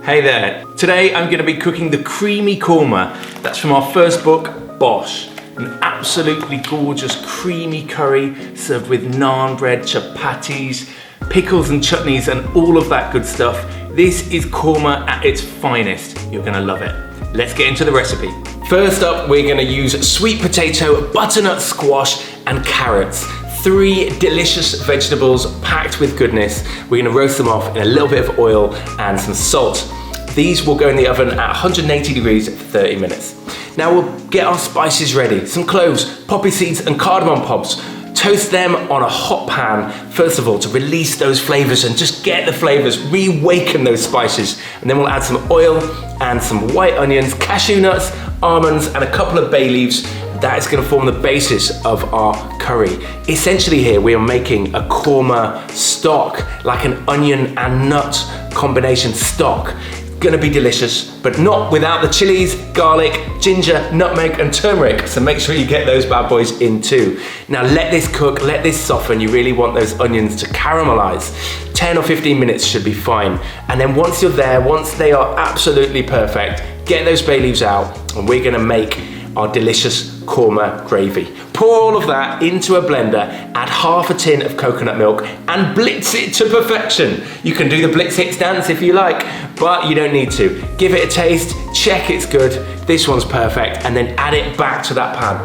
Hey there, today I'm going to be cooking the creamy korma. That's from our first book, Bosh. An absolutely gorgeous creamy curry served with naan bread, chapatis, pickles and chutneys and all of that good stuff. This is korma at its finest. You're going to love it. Let's get into the recipe. First up, we're going to use sweet potato, butternut squash and carrots. 3 delicious vegetables packed with goodness. We're gonna roast them off in a little bit of oil and some salt. These will go in the oven at 180 degrees for 30 minutes. Now we'll get our spices ready. Some cloves, poppy seeds and cardamom pods. Toast them on a hot pan, first of all, to release those flavors and just get the flavors, reawaken those spices. And then we'll add some oil and some white onions, cashew nuts, almonds, and a couple of bay leaves. That is going to form the basis of our curry. Essentially here we are making a korma stock, like an onion and nut combination stock. Gonna be delicious, but not without the chilies, garlic, ginger, nutmeg and turmeric. So make sure you get those bad boys in too. Now let this cook, let this soften. You really want those onions to caramelize. 10 or 15 minutes should be fine. And then once you're there, once they are absolutely perfect, get those bay leaves out and we're gonna make our delicious korma gravy. Pour all of that into a blender, add half a tin of coconut milk and blitz it to perfection. You can do the blitz hits dance if you like, but you don't need to. Give it a taste, check it's good. This one's perfect, and then add it back to that pan.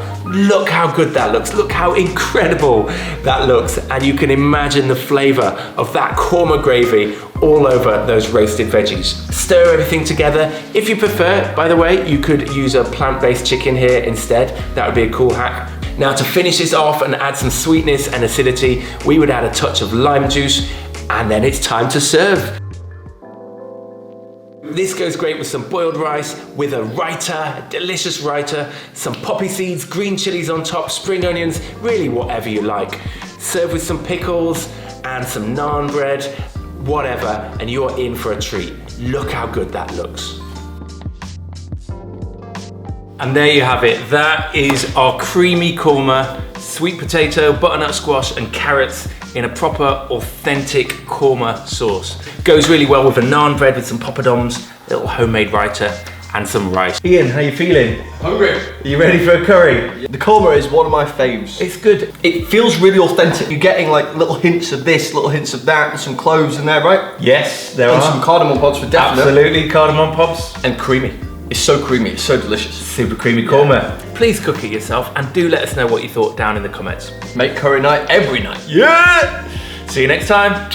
Look how good that looks. Look how incredible that looks. And you can imagine the flavor of that korma gravy all over those roasted veggies. Stir everything together. If you prefer, by the way, you could use a plant-based chicken here instead. That would be a cool hack. Now to finish this off and add some sweetness and acidity, we would add a touch of lime juice, and then it's time to serve. This goes great with some boiled rice, with a raita, a delicious raita, some poppy seeds, green chilies on top, spring onions, really whatever you like. Serve with some pickles and some naan bread, whatever, and you're in for a treat. Look how good that looks. And there you have it. That is our creamy korma, sweet potato, butternut squash and carrots in a proper, authentic korma sauce. Goes really well with a naan bread with some poppadoms, little homemade raita and some rice. Ian, how you feeling? Hungry. Are you ready for a curry? The korma is one of my faves. It's good. It feels really authentic. You're getting like little hints of this, little hints of that, and some cloves in there, right? Yes, there and are. some cardamom pods for definite. Absolutely, cardamom pods. And creamy. It's so creamy, it's so delicious. Super creamy korma. Please cook it yourself and do let us know what you thought down in the comments. Make curry night every night. Yeah! See you next time.